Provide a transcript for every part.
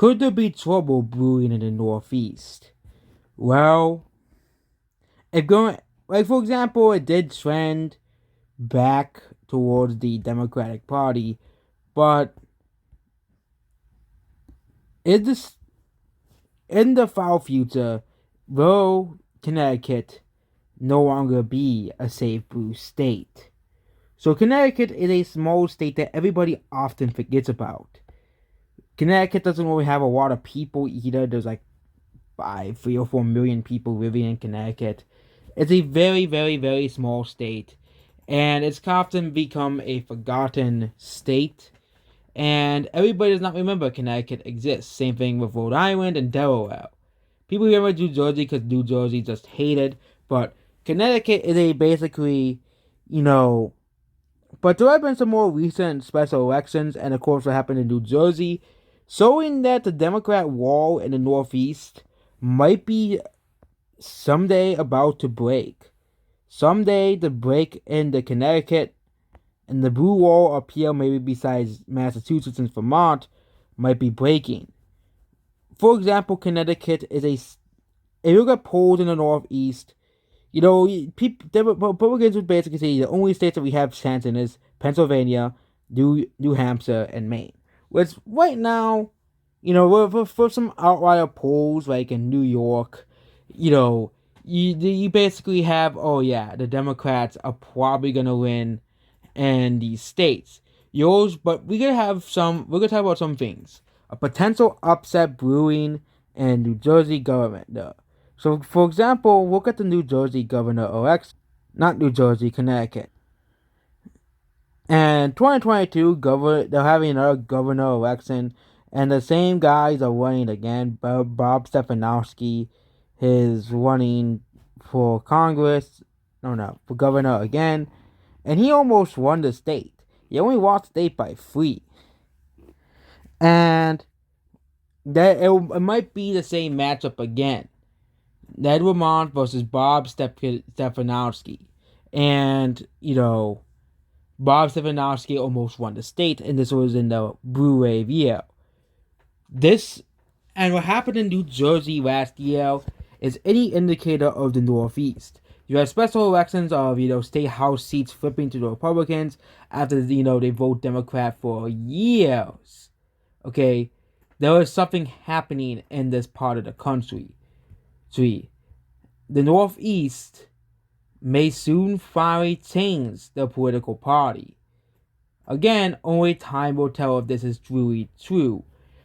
Could there be trouble brewing in the Northeast? Well, if going, like for example, it did trend back towards the Democratic Party, but is this in the far future, will Connecticut no longer be a safe brew state? So Connecticut is a small state that everybody often forgets about. Connecticut doesn't really have a lot of people either. There's like 3 or 4 million people living in Connecticut. It's a very, very, very small state, and it's often become a forgotten state. And everybody does not remember Connecticut exists. Same thing with Rhode Island and Delaware. People remember New Jersey because New Jersey just hated, but Connecticut is a basically, you know. But there have been some more recent special elections, and of course, what happened in New Jersey, showing that the Democrat wall in the Northeast might be someday about to break. Someday, the break in the Connecticut and the blue wall up here, maybe besides Massachusetts and Vermont, might be breaking. For example, Connecticut is a. If you look at polls in the Northeast, Republicans would basically say the only states that we have chance in is Pennsylvania, New Hampshire, and Maine. Which right now, for some outlier polls like in New York, you basically have, the Democrats are probably gonna win in these states. But we're gonna talk about some things. A potential upset brewing in New Jersey government. So, for example, look at the New Jersey governor election. Not New Jersey, Connecticut. And 2022, they're having another governor election, and the same guys are running again. Bob Stefanowski is running for Congress. No, for governor again. And he almost won the state. He only lost the state by 3. And that it might be the same matchup again. Ned Lamont versus Bob Stefanowski. And, Bob Stefanowski almost won the state, and this was in the Blue Wave year. And what happened in New Jersey last year is any indicator of the Northeast. You have special elections of, state house seats flipping to the Republicans after, they vote Democrat for years. Okay? There is something happening in this part of the country. The Northeast may soon finally change the political party. Again, only time will tell if this is truly true.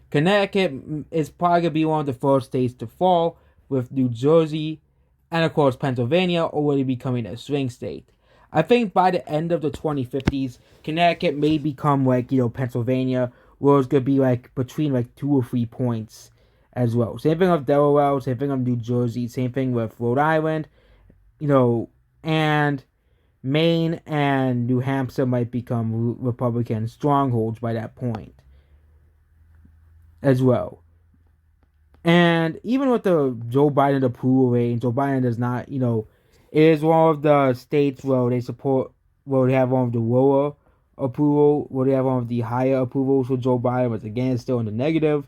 Connecticut is probably going to be one of the first states to fall, with New Jersey and, of course, Pennsylvania already becoming a swing state. I think by the end of the 2050s, Connecticut may become like, Pennsylvania, where it's going to be like between like 2 or 3 points as well. Same thing with Delaware, same thing with New Jersey, same thing with Rhode Island, and Maine and New Hampshire might become Republican strongholds by that point as well. And even with the Joe Biden approval rating, Joe Biden does not, it is one of the states where they have one of the lower approval, where they have one of the higher approvals for Joe Biden, but again, it's still in the negative.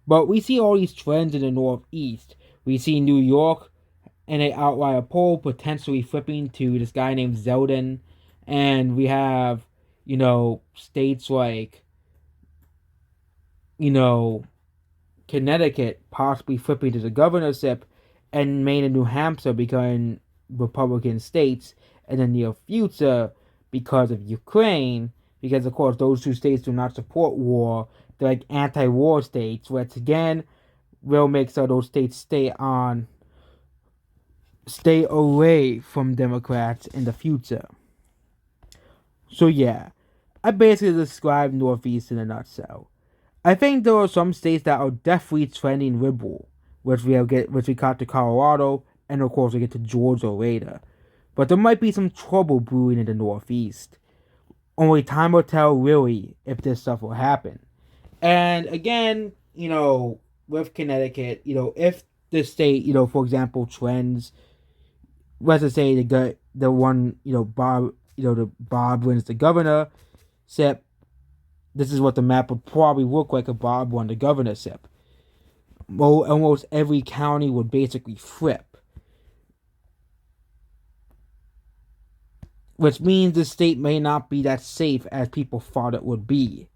But we see all these trends in the Northeast. We see New York in an outlier poll potentially flipping to this guy named Zeldin. And we have, states like, Connecticut possibly flipping to the governorship, and Maine and New Hampshire becoming Republican states in the near future because of Ukraine. Because, of course, those 2 states do not support war. They're like anti-war states, which again will make so those states stay away from Democrats in the future. So yeah, I basically described Northeast in a nutshell. I think there are some states that are definitely trending liberal, which we got to Colorado, and of course we get to Georgia later. But there might be some trouble brewing in the Northeast. Only time will tell really if this stuff will happen. And again, with Connecticut, if the state, for example, trends, let's just say the one, Bob wins the governorship. This is what the map would probably look like if Bob won the governorship. almost every county would basically flip, which means the state may not be that safe as people thought it would be.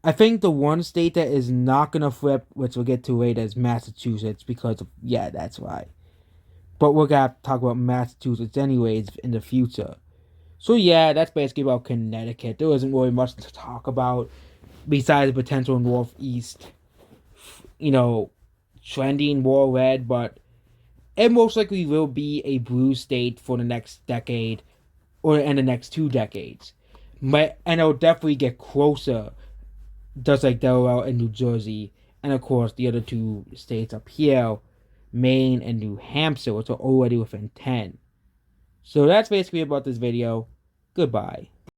I think the one state that is not gonna flip, which we'll get to later, is Massachusetts, because of, yeah, that's why. But we're gonna talk about Massachusetts anyways in the future. So yeah, that's basically about Connecticut. There isn't really much to talk about besides the potential Northeast, trending more red, but it most likely will be a blue state for the next decade or in the next 2 decades. And it'll definitely get closer, just like Delaware and New Jersey, and of course the other 2 states up here, Maine and New Hampshire, which are already within 10. So that's basically about this video. Goodbye.